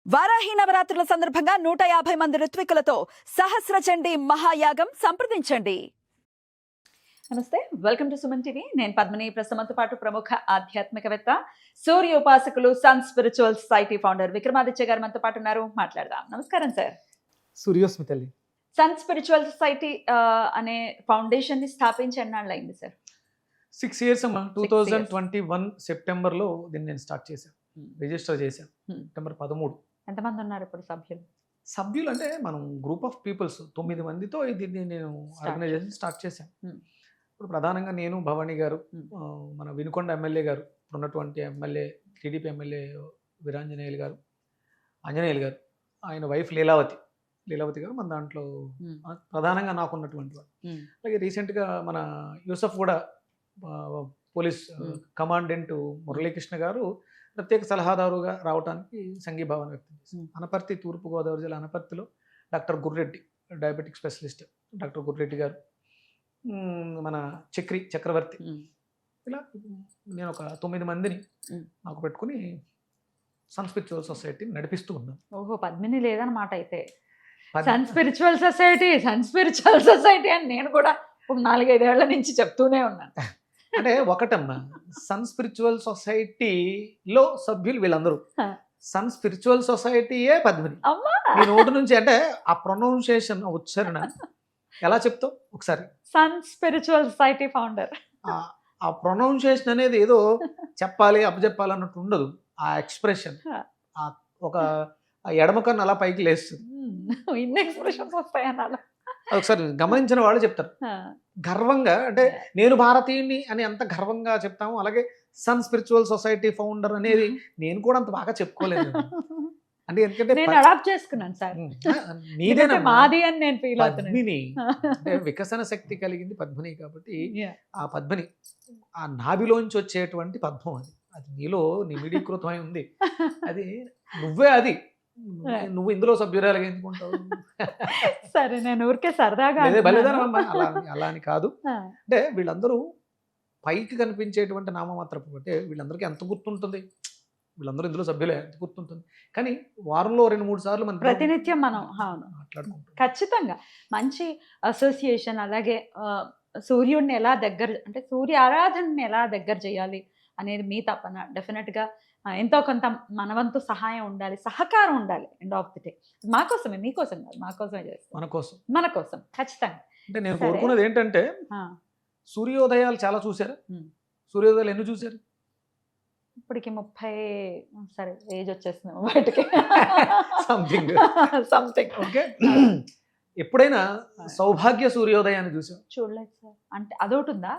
వారాహి నవరాత్రుల సందర్భంగా 150 మంది ఋత్వికులతో సహస్ర చండీ మహాయాగం సంప్రదించండి. నమస్తే, వెల్కమ్ టు సుమన్ టీవీ. నేను పద్మిని. ప్రస్తుతంతో పాటు ప్రముఖ ఆధ్యాత్మికవేత్త, సూర్య ఉపాసకులు, sun spiritual society founder Vikramaditya garu మనతో పాటు ఉన్నారు. మాట్లాడదాం. నమస్కారం సార్. సూర్యోస్మి తల్లి. సన్ స్పిరిచువల్ సొసైటీ అనే ఫౌండేషన్ ని స్థాపించి ఎన్నాళ్ళు అయింది సార్? 6 years అమ్మా. 2021 సెప్టెంబర్లో దీన్ని నేను స్టార్ట్ చేశాను, రిజిస్టర్ చేశాను. సెప్టెంబర్ 13. ఎంతమంది ఉన్నారు ఇప్పుడు సభ్యులు? సభ్యులు అంటే మనం గ్రూప్ ఆఫ్ పీపుల్స్ 9 మందితో దీన్ని నేను ఆర్గనైజేషన్ స్టార్ట్ చేశాను. ఇప్పుడు ప్రధానంగా నేను, భవానీ గారు, మన వినుకొండ ఎమ్మెల్యే గారు, ఉన్నటువంటి ఎమ్మెల్యే, టీడీపీ ఎమ్మెల్యే వీరాంజనేయులు గారు, ఆంజనేయులు గారు, ఆయన వైఫ్ లీలావతి గారు మన దాంట్లో ప్రధానంగా నాకున్నటువంటి వాడు. అలాగే రీసెంట్గా మన యూసఫ్ కూడా పోలీస్ కమాండెంట్ మురళీకృష్ణ గారు ప్రత్యేక సలహాదారుగా రావడానికి సంఘీభావం వ్యక్తం చేశారు. అనపర్తి, తూర్పుగోదావరి జిల్లా అనపర్తిలో doctor Gurreddy, diabetic specialist doctor Gurreddy garu, మన చక్రవర్తి, ఇలా నేను ఒక 9 మందిని నాకు పెట్టుకుని సన్ స్పిరిచువల్ సొసైటీ నడిపిస్తూ ఉన్నాను. ఓహో, పద్మిని లేదన్నమాట అయితే. సన్ స్పిరిచువల్ సొసైటీ అని నేను కూడా ఒక 4-5 ఏళ్ల నుంచి చెప్తూనే ఉన్నాను. అంటే ఒకటమ్మా, సన్ స్పిరిచువల్ సొసైటీలో సభ్యులు వీళ్ళందరూ. సన్ స్పిరిచువల్ సొసైటీయే పద్మిని. నీ నోటి నుంచి అంటే ఆ ప్రొనౌన్సియేషన్, ఉచ్చారణ ఎలా చెప్తావు ఒకసారి? Sun spiritual society founder. ఆ ప్రొనౌన్సియేషన్ అనేది ఏదో చెప్పాలి, అప్పచెప్పాలి అన్నట్టు ఉండదు. ఆ ఎక్స్ప్రెషన్ ఒక ఎడమ కన్ను అలా పైకి లేస్తుంది. ఇన్ని ఎక్స్ప్రెషన్స్ వస్తాయన్న ఒకసారి గమనించిన వాళ్ళు చెప్తారు గర్వంగా. అంటే నేను భారతీయుని అని ఎంత గర్వంగా చెప్తాము, అలాగే సన్ స్పిరిచువల్ సొసైటీ ఫౌండర్ అనేది నేను కూడా అంత బాగా చెప్పుకోలేదు. అంటే ఎందుకంటే నేను అడాప్ట్ చేసుకున్నాను సార్. నీదేనా మాది అని నేను ఫీల్ అవుతున్నాను. పద్మిని అంటే వికసన శక్తి కలిగింది పద్మిని కాబట్టి ఆ పద్మిని ఆ నాభిలోంచి వచ్చేటువంటి పద్మం అది. అది నీలో నిమిడీకృతమై ఉంది. అది నువ్వే. అది నువ్వు ఇందులో సభ్యురాలుగా ఎందుకుంటావు? సరే, నేను ఊరికే సరదాగా అలా అని కాదు. అంటే వీళ్ళందరూ పైకి కనిపించేటువంటి నామమాత్రపు, అంటే వీళ్ళందరికీ ఎంత గుర్తుంటుంది, వీళ్ళందరూ ఇందులో సభ్యులే ఎంత గుర్తుంటుంది. కానీ వారంలో 2-3 సార్లు మనం ప్రతినిత్యం మనం మాట్లాడుకుంటాం. ఖచ్చితంగా మంచి అసోసియేషన్. అలాగే సూర్యుడిని ఎలా దగ్గర, అంటే సూర్య ఆరాధనని ఎలా దగ్గర చేయాలి అనేది మీ తపన. డెఫినెట్గా ఎంతో కొంత మనవంతు సహాయం ఉండాలి, సహకారం ఉండాలి. ఎండ్ ఆఫ్ ది డే మాకోసమే, మీకోసం కాదు, మాకోసమే చేస్తాం, మన కోసం ఖచ్చితంగా. అంటే నేను కోరుకున్నది ఏంటంటే, సూర్యోదయాలు చాలా చూసారు. సూర్యోదయాలు ఎన్ని చూసారు? ఇప్పటికి 30, సరే ఏజ్ వచ్చేస్తున్నాము బయటకి, సంథింగ్. ఓకే. ఎప్పుడైనా సౌభాగ్య సూర్యోదయాన్ని చూసాం? చూడలేదు సార్. అంటే అదొకటి ఉందా?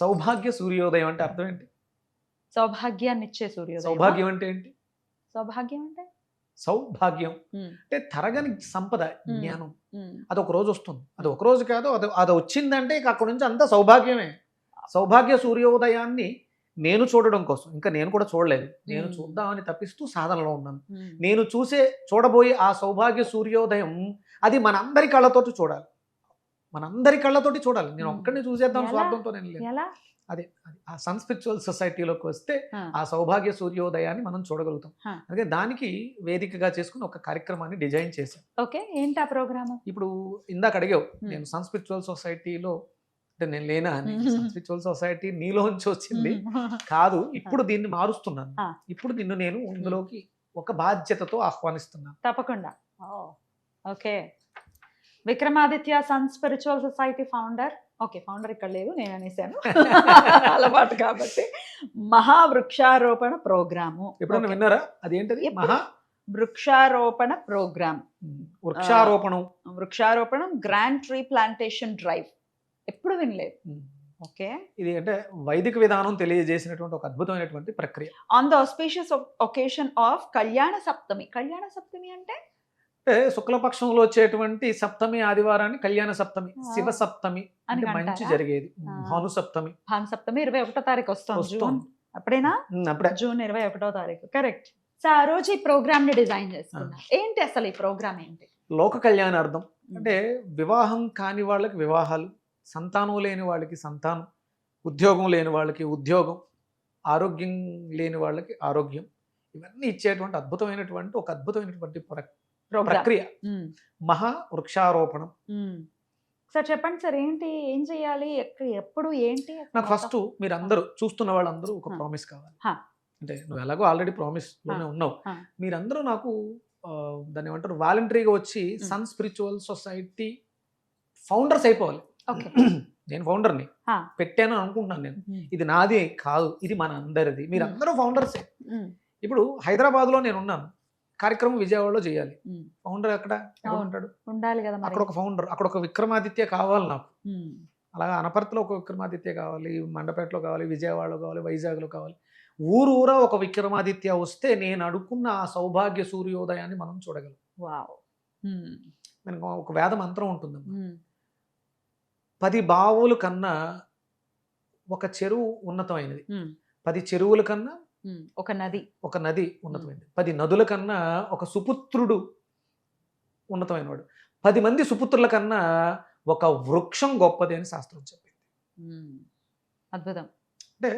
సౌభాగ్య సూర్యోదయం అంటే అర్థం ఏంటి? సౌభాగ్యాన్ని ఇచ్చే సూర్యోదయం. సౌభాగ్యం అంటే ఏంటి? సౌభాగ్యం అంటే తరగని సంపద, జ్ఞానం. అది ఒక రోజు వస్తుంది. అది ఒక రోజు కాదు, అది వచ్చిందంటే ఇక అక్కడ నుంచి అంతా సౌభాగ్యమే. సౌభాగ్య సూర్యోదయాన్ని నేను చూడడం కోసం, ఇంకా నేను కూడా చూడలేదు, నేను చూద్దామని తప్పిస్తూ సాధనలో ఉన్నాను. నేను చూడబోయే ఆ సౌభాగ్య సూర్యోదయం అది మనందరి కళ్ళతోటి చూడాలి, నేను ఒక్కడిని చూసేద్దాం స్వార్థంతో నేను లేదు. అదే ఆ సన్ స్పిరిచువల్ సొసైటీలోకి వస్తే ఆ సౌభాగ్య సూర్యోదయాన్ని మనం చూడగలుగుతాం. అందుకే దానికి వేదికగా చేసుకుని ఒక కార్యక్రమాన్ని డిజైన్ చేశాం. ఓకే, ఏంటి ఆ ప్రోగ్రామ్? ఇప్పుడు ఇందాక అడిగావు, నేను సన్ స్పిరిచువల్ సొసైటీలో అంటే నేను లేనా అని. సన్ స్పిరిచువల్ సొసైటీ నీలోంచి వచ్చింది కాదు, ఇప్పుడు దీన్ని మారుస్తున్నాను. ఇప్పుడు నిన్ను నేను ఇందులోకి ఒక బాధ్యతతో ఆహ్వానిస్తున్నాను. తప్పకుండా. Okay, Vikramaditya Sun spiritual society founder. Okay, founder ఇక్కడ లేదు, నేను అనేసాను అలవాటు కాబట్టి. మహావృక్షారోపణ ప్రోగ్రాము ఎప్పుడైనా విన్నారా? అదేంటది? వృక్షారోపణ ప్రోగ్రామ్. వృక్షారోపణం గ్రాండ్ ట్రీ ప్లాంటేషన్ డ్రైవ్. ఎప్పుడు వినలేదు. ఓకే, ఇది అంటే వైదిక విధానం తెలియజేసినటువంటి ఒక అద్భుతమైనటువంటి ప్రక్రియ. On the auspicious occasion of Kalyana Saptami. కళ్యాణ సప్తమి అంటే శుక్లపక్షంలో వచ్చేటువంటి సప్తమి ఆదివారాన్ని కళ్యాణ సప్తమి, శివ సప్తమి అంటే మంచి జరిగేది. భాను సప్తమి 21వ తారీఖు వస్తుంది. అప్పుడేనా? అప్పుడే, జూన్ 21వ తారీఖు. కరెక్ట్. సో ఆ రోజు ఈ ప్రోగ్రామ్ ని డిజైన్ చేసుకున్నా. ఏంటి అసలు ఈ ప్రోగ్రామ్ ఏంటి? లోక కళ్యాణార్థం. అంటే వివాహం కాని వాళ్ళకి వివాహాలు, సంతానం లేని వాళ్ళకి సంతానం, ఉద్యోగం లేని వాళ్ళకి ఉద్యోగం, ఆరోగ్యం లేని వాళ్ళకి ఆరోగ్యం, ఇవన్నీ ఇచ్చేటువంటి అద్భుతమైనటువంటి ఒక అద్భుతమైనటువంటి ప్రోగ్రామ్. ప్రక్రియ మహా వృక్షారోపణం. సార్ చెప్పండి సార్, ఏంటి, ఏం చేయాలి, ఎప్పుడు, ఏంటి? నాకు ఫస్ట్ మీరు అందరూ చూస్తున్న వాళ్ళందరూ ఒక హా. ప్రామిస్ కావాలి. హా. అంటే నువ్వు ఎలాగో ఆల్రెడీ ప్రామిస్ లోనే ఉన్నావు. హా. మీరందరూ నాకు దాన్ని ఏమంటారు వాలంటరీగా వచ్చి మ్. సన్ స్పిరిచువల్ సొసైటీ ఫౌండర్స్ అయిపోవాలి. ఓకే. నేను ఫౌండర్ని హా. పెట్టాను అనుకుంటున్నాను. నేను ఇది నాది కాదు, ఇది మన అందరిది. మీరు అందరూ ఫౌండర్సే. ఇప్పుడు హైదరాబాద్లో నేను ఉన్నాను, కార్యక్రమం విజయవాడలో చేయాలి. ఫౌండర్ ఎక్కడ ఉంటాడు? ఉండాలి కదా మరి. అక్కడ ఒక ఫౌండర్, అక్కడ ఒక విక్రమాదిత్య కావాలి నాకు. అలాగా అనపర్తిలో ఒక విక్రమాదిత్య కావాలి, మండపేటలో కావాలి, విజయవాడలో కావాలి, వైజాగ్లో కావాలి. ఊరూరా ఒక విక్రమాదిత్య వస్తే నేను అడుక్కున్న ఆ సౌభాగ్య సూర్యోదయాన్ని మనం చూడగలం. వావ్. మనకు ఒక వేద మంత్రం ఉంటుంది. 10 బావుల కన్నా ఒక చెరువు ఉన్నతమైనది, 10 చెరువుల కన్నా ఒక నది ఉన్నతమైనది, 10 నదుల కన్నా ఒక సుపుత్రుడు ఉన్నతమైనవాడు, 10 మంది సుపుత్రుల కన్నా ఒక వృక్షం గొప్పది అని శాస్త్రం చెప్పింది. అద్భుతం. అంటే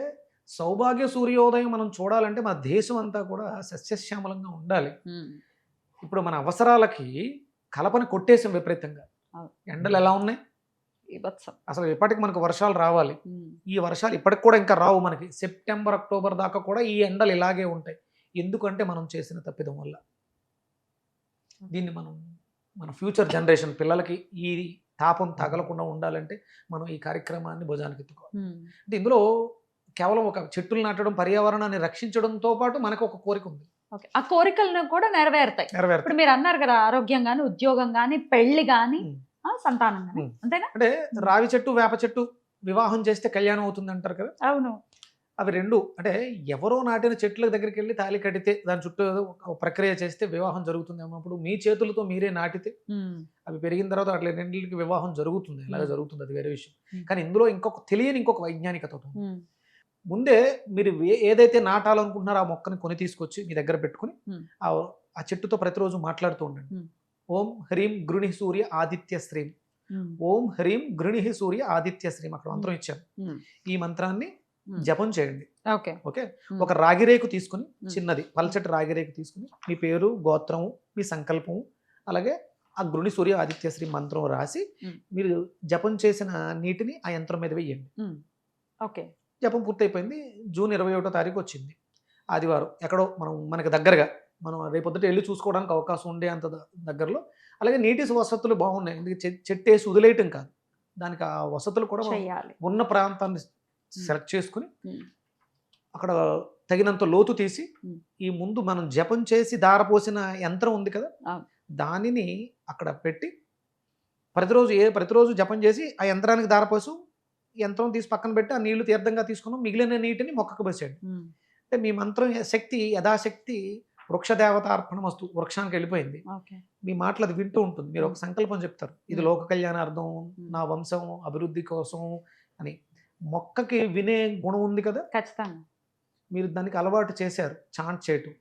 సౌభాగ్య సూర్యోదయం మనం చూడాలంటే మన దేశం అంతా కూడా సస్యశ్యామలంగా ఉండాలి. ఇప్పుడు మన అవసరాలకి కలపని కొట్టేసాం విపరీతంగా. ఎండలు ఎలా ఉన్నాయి? అసలు ఇప్పటికి మనకు వర్షాలు రావాలి. ఈ వర్షాలు ఇప్పటికి కూడా ఇంకా రావు. మనకి సెప్టెంబర్ అక్టోబర్ దాకా కూడా ఈ ఎండలు ఇలాగే ఉంటాయి. ఎందుకంటే మనం చేసిన తప్పిదం వల్ల. దీన్ని మనం మన ఫ్యూచర్ జనరేషన్ పిల్లలకి ఈ తాపం తగలకుండా ఉండాలంటే మనం ఈ కార్యక్రమాన్ని భుజానికి ఎత్తుకోవాలి. అంటే ఇందులో కేవలం ఒక చెట్టులు నాటడం, పర్యావరణాన్ని రక్షించడంతో పాటు మనకు ఒక కోరిక ఉంది. ఆ కోరికలను కూడా నెరవేరుతాయి. ఇప్పుడు మీరు అన్నారు కదా, ఆరోగ్యం గాని, ఉద్యోగం గాని, పెళ్లి గాని, సంతానం గాని, అంతేనా? అంటే రావి చెట్టు, వేప చెట్టు వివాహం చేస్తే కళ్యాణం అవుతుంది అంటారు కదా. అవును. అవి రెండు అంటే ఎవరో నాటిన చెట్ల దగ్గరికి వెళ్ళి తాళి కడితే దాని చుట్టూ ఒక ప్రక్రియ చేస్తే వివాహం జరుగుతుంది అన్నప్పుడు మీ చేతులతో మీరే నాటితే అవి పెరిగిన తర్వాత అట్లా రెండింటికి వివాహం జరుగుతుంది. అలాగే జరుగుతుంది, అది వేరే విషయం. కానీ ఇందులో ఇంకొక వైజ్ఞానికత ఉంది. ముందే మీరు ఏదైతే నాటాలనుకుంటున్నారో ఆ మొక్కని కొని తీసుకొచ్చి మీ దగ్గర పెట్టుకుని ఆ చెట్టుతో ప్రతిరోజు మాట్లాడుతూ ఉండండి. ఓం హ్రీం గృణి సూర్య ఆదిత్య శ్రీం, ఓం హ్రీం గృణి సూర్య ఆదిత్య శ్రీం, అక్కడ మంత్రం ఇచ్చాను. ఈ మంత్రాన్ని జపం చేయండి. ఓకే. ఒక రాగిరేకు తీసుకుని, చిన్నది పల్చటి రాగిరేకు తీసుకుని మీ పేరు, గోత్రము, మీ సంకల్పము, అలాగే ఆ గృణి సూర్య ఆదిత్య శ్రీ మంత్రం రాసి మీరు జపం చేసిన నీటిని ఆ యంత్రం మీద వేయండి. ఓకే. జపం పూర్తయిపోయింది. జూన్ 21వ తారీఖు వచ్చింది, ఆదివారం. ఎక్కడో మనకి దగ్గరగా, మనం రేపొద్దుట వెళ్ళి చూసుకోవడానికి అవకాశం ఉండే అంత దగ్గరలో. అలాగే నీటి వసతులు బాగున్నాయి. ఎందుకంటే చెట్టేసి వదిలేయటం కాదు, దానికి ఆ వసతులు కూడా ఉన్న ప్రాంతాన్ని సెలెక్ట్ చేసుకుని అక్కడ తగినంత లోతు తీసి ఈ ముందు మనం జపం చేసి దారపోసిన యంత్రం ఉంది కదా, దానిని అక్కడ పెట్టి ప్రతిరోజు జపం చేసి ఆ యంత్రానికి దారపోసు, యంత్రం తీసి పక్కన పెట్టి ఆ నీళ్లు తీర్థంగా తీసుకున్నాం. మిగిలిన నీటిని మొక్కకు పోసేయండి. అంటే మీ మంత్రం శక్తి యథాశక్తి వృక్షదేవతార్పణమస్తు, వృక్షానికి వెళ్ళిపోయింది. మీ మాటలు అది వింటూ ఉంటుంది. మీరు ఒక సంకల్పం చెప్తారు, ఇది లోక కళ్యాణార్థం, నా వంశం అభివృద్ధి కోసం అని. మొక్కకి వినే గుణం ఉంది కదా, ఖచ్చితంగా. మీరు దానికి అలవాటు చేశారు చాంట్ చేయటం.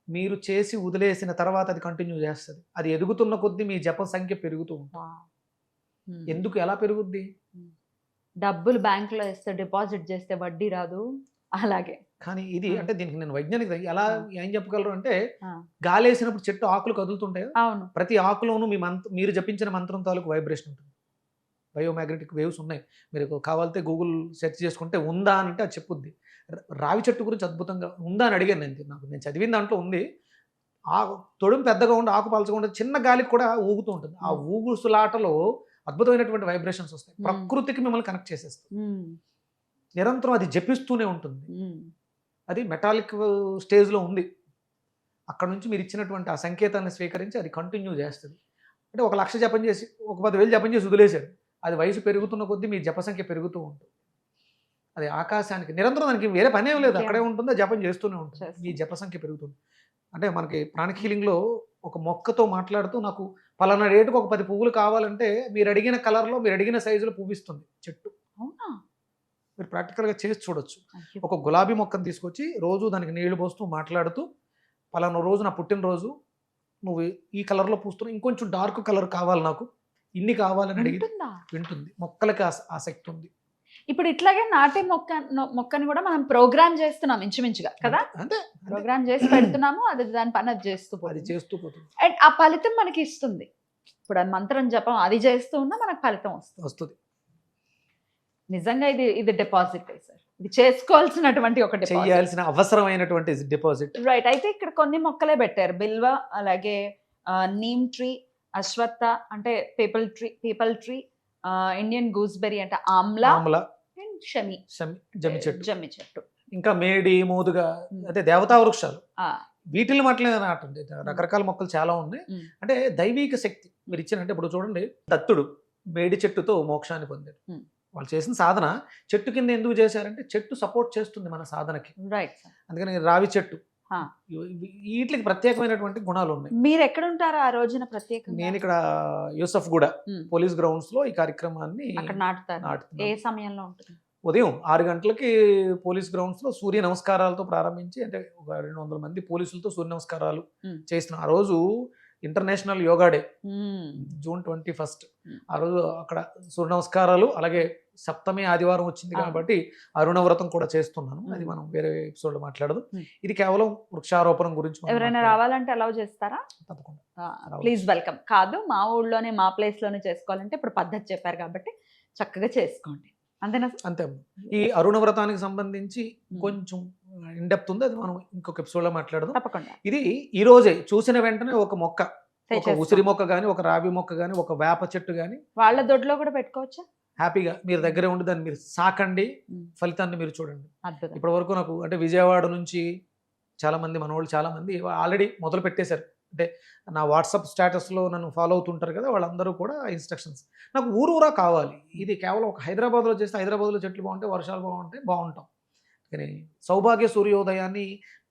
మీరు చేసి వదిలేసిన తర్వాత అది కంటిన్యూ చేస్తుంది. అది ఎదుగుతున్న కొద్దీ మీ జప సంఖ్య పెరుగుతూ ఉంటుంది. ఎందుకు, ఎలా పెరుగుద్ది? డబ్బులు బ్యాంకులో వేస్తే, డిపాజిట్ చేస్తే వడ్డీ రాదు, అలాగే. కానీ ఇది అంటే దీనికి నేను వైజ్ఞానిక ఎలా ఏం చెప్పగలరు అంటే, గాలేసినప్పుడు చెట్టు ఆకులు కదులుతుంటాయి. అవును. ప్రతి ఆకులోనూ మీరు జపించిన మంత్రం తాలూకు వైబ్రేషన్ ఉంటుంది. బయోమాగ్నెటిక్ వేవ్స్ ఉన్నాయి. మీరు కావాలంటే గూగుల్ సెర్చ్ చేసుకుంటే ఉందా అని అంటే అది చెప్పుద్ది. రావి చెట్టు గురించి అద్భుతంగా ఉందా అని అడిగాను నేను చదివిన దాంట్లో ఉంది. తొడుము పెద్దగా ఉండి ఆకు పలచగా ఉంటుంది, చిన్న గాలికి కూడా ఊగుతూ ఉంటుంది. ఆ ఊగుసులాటలో అద్భుతమైనటువంటి వైబ్రేషన్స్ వస్తాయి. ప్రకృతికి మిమ్మల్ని కనెక్ట్ చేసేస్తుంది. నిరంతరం అది జపిస్తూనే ఉంటుంది. అది మెటాలిక్ స్టేజ్లో ఉంది. అక్కడ నుంచి మీరు ఇచ్చినటువంటి ఆ సంకేతాన్ని స్వీకరించి అది కంటిన్యూ చేస్తుంది. అంటే 1,00,000 జపం చేసి 10,000 జపం చేసి వదిలేశారు, అది వయసు పెరుగుతున్న కొద్దీ మీ జప సంఖ్య పెరుగుతూ ఉంటుంది. అది ఆకాశానికి నిరంతరం, దానికి వేరే పని ఏం లేదు, అక్కడే ఉంటుందో జపం చేస్తూనే ఉంటుంది. మీ జప సంఖ్య పెరుగుతుంది. అంటే మనకి ప్రాణిక్ హీలింగ్లో ఒక మొక్కతో మాట్లాడుతూ, నాకు పలానా రేటుకు ఒక 10 పువ్వులు కావాలంటే మీరు అడిగిన కలర్లో, మీరు అడిగిన సైజులో పువ్వు ఇస్తుంది చెట్టు. అవునా? మీరు ప్రాక్టికల్గా చేసి చూడొచ్చు. ఒక గులాబీ మొక్కను తీసుకొచ్చి రోజు దానికి నీళ్లు పోస్తూ మాట్లాడుతూ, పలానా రోజు నా పుట్టినరోజు, నువ్వు ఈ కలర్లో పూస్తున్నావు, ఇంకొంచెం డార్క్ కలర్ కావాలి నాకు, ఇన్ని కావాలని అడిగి వింటుంది. మొక్కలకి ఆసక్తి ఉంది. ఇప్పుడు ఇట్లాగే నాటే మొక్కని కూడా మనం ప్రోగ్రామ్ చేస్తున్నాం ఇంచుమించుగా కదా, అంతే ప్రోగ్రామ్ చేసి పెడుతున్నాము, అది దాని పని అది చేస్తూ అది పోతుంది. చేస్తూ పోతుంది, అండ్ ఆ ఫలితం మనకి ఇస్తుంది. ఇప్పుడు అది మంత్రం జపం అది చేస్తూ ఉన్నా మనకు ఫలితం వస్తుంది. వస్తుంది. నిజంగా ఇది డిపాజిట్ సార్, ఇది చేసుకోవాల్సినటువంటి ఒక డిపాజిట్, చేయాల్సిన అవసరమైనటువంటి డిపాజిట్. రైట్. అయితే ఇక్కడ కొన్ని మొక్కలే పెట్టారు, బిల్వ, అలాగే నీమ్ ట్రీ, అశ్వత్థ అంటే పీపల్ ట్రీ, ఇండియన్ గూస్బెర్రీ అంటే ఆమ్లా, ఆమ్ల, అండ్ షమి జమ్మి చెట్టు, ఇంకా మేడి, మోదుగా, అంటే దేవతా వృక్షాలు. వీటిని మాటలే నాటండి. రకరకాల మొక్కలు చాలా ఉన్నాయి. అంటే దైవిక శక్తి మీరు ఇచ్చినంటే, ఇప్పుడు చూడండి, దత్తుడు మేడి చెట్టుతో మోక్షాన్ని పొందాడు. వాళ్ళు చేసిన సాధన చెట్టు కింద ఎందుకు చేశారంటే, చెట్టు సపోర్ట్ చేస్తుంది మన సాధనకి. రైట్. అందుకని రావి చెట్టు, వీటికి ప్రత్యేకమైనటువంటి గుణాలు ఉన్నాయి. మీరు ఎక్కడ ఉంటారు ఆ రోజున ప్రత్యేకంగా? నేను ఇక్కడ యూసఫ్ గూడ పోలీస్ గ్రౌండ్స్ లో ఈ కార్యక్రమాన్ని అక్కడ నాటుతారు. ఏ సమయంలో ఉంటుంది? ఉదయం 6 గంటలకి పోలీస్ గ్రౌండ్స్ లో సూర్య నమస్కారాలతో ప్రారంభించి, అంటే ఒక 200 మంది పోలీసులతో సూర్య నమస్కారాలు చేస్తున్నాం. ఆ రోజు ఇంటర్నేషనల్ యోగా డే, జూన్ 21. ఆ రోజు అక్కడ సూర్య నమస్కారాలు, అలాగే సప్తమి ఆదివారం వచ్చింది కాబట్టి అరుణ వ్రతం కూడా చేస్తున్నాను. అది మనం వేరే ఎపిసోడ్ లో మాట్లాడదు. ఇది కేవలం వృక్షారోపణం గురించి. ఎవరైనా రావాలంటే అలౌ చేస్తారా? తప్పకుండా, ప్లీజ్ వెల్కమ్. కాదు, మా ఊళ్ళోనే మా ప్లేస్ లోనే చేసుకోవాలంటే ఇప్పుడు పద్ధతి చెప్పారు కాబట్టి చక్కగా చేసుకోండి, అంతేనా? అంతే. ఈ అరుణ వ్రతానికి సంబంధించి కొంచెం ఇన్డెప్త్ ఉంది, అది మనం ఇంకొక ఎపిసోడ్ లో మాట్లాడదాం. తప్పకుండా. ఇది ఈ రోజే చూసిన వెంటనే ఒక మొక్క, ఒక ఉసిరి మొక్క గానీ, ఒక రావి మొక్క గానీ, ఒక వేప చెట్టు గానీ వాళ్ళ దొడ్లో కూడా పెట్టుకోవచ్చా? హ్యాపీగా మీరు దగ్గరే ఉండి దాన్ని మీరు సాకండి, ఫలితాన్ని మీరు చూడండి. అద్భుతం. ఇప్పటి వరకు నాకు అంటే విజయవాడ నుంచి చాలా మంది, మన వాళ్ళు చాలా మంది ఆల్రెడీ మొదలు పెట్టేశారు. అంటే నా వాట్సాప్ స్టేటస్లో నన్ను ఫాలో అవుతుంటారు కదా, వాళ్ళందరూ కూడా ఇన్స్ట్రక్షన్స్. నాకు ఊరూరా కావాలి. ఇది కేవలం ఒక హైదరాబాద్లో చేస్తే, హైదరాబాద్లో చెట్లు బాగుంటాయి, వర్షాలు బాగుంటాం. కానీ సౌభాగ్య సూర్యోదయాన్ని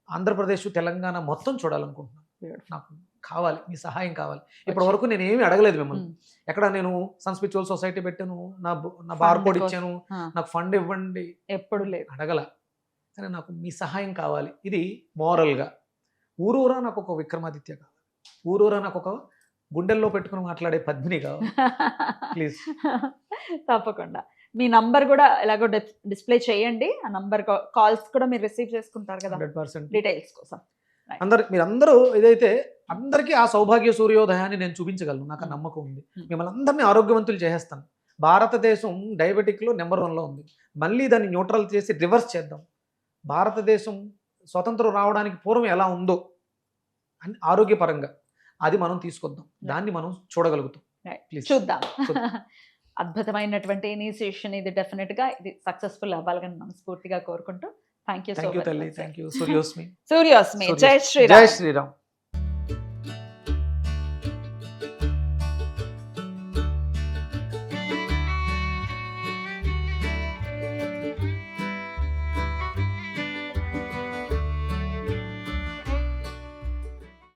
ఆంధ్రప్రదేశ్, తెలంగాణ మొత్తం చూడాలనుకుంటున్నాను. నాకు కావాలి, మీ సహాయం కావాలి. ఇప్పటి వరకు నేను ఏమీ అడగలేదు మిమ్మల్ని. ఎక్కడ నేను సన్ స్పిరిచువల్ సొసైటీ పెట్టాను, నా బార్ కోడ్ ఇచ్చాను, నాకు ఫండ్ ఇవ్వండి, ఎప్పుడు లేదు, అడగల. కానీ నాకు మీ సహాయం కావాలి. ఇది మోరల్గా. ఊరూరా నాకు ఒక విక్రమాదిత్య కావాలి, ఊరూరా నాకు ఒక గుండెల్లో పెట్టుకుని మాట్లాడే పద్మిని కావాలి. ప్లీజ్. తప్పకుండా. మీ నంబర్ కూడా ఎలాగో డిస్ప్లే చేయండి. ఆ నంబర్ కాల్స్ కూడా మీరు రిసీవ్ చేసుకుంటారు కదా 100% డీటెయిల్స్ కోసం. మీరందరూ ఏదైతే అందరికీ ఆ సౌభాగ్య సూర్యోదయాన్ని నేను చూపించగలను, నాకు ఆ నమ్మకం ఉంది. మిమ్మల్ని అందరినీ ఆరోగ్యవంతులు చేసేస్తాను. భారతదేశం డయాబెటిక్లో నెంబర్ 1లో ఉంది. మళ్ళీ దాన్ని న్యూట్రల్ చేసి రివర్స్ చేద్దాం. భారతదేశం స్వతంత్రం రావడానికి పూర్వం ఎలా ఉందో అని ఆరోగ్యపరంగా అది మనం తీసుకొద్దాం, దాన్ని మనం చూడగలుగుతాం. చూద్దాం. అద్భుతమైనటువంటి ఇనిషియేషన్ ఇది. డెఫినెట్ గా ఇది సక్సెస్ఫుల్ అవ్వాలని మనస్ఫూర్తిగా కోరుకుంటూ thank you so much. Thank you. సూర్యోస్మి. జై శ్రీరామ్. జై శ్రీరామ్.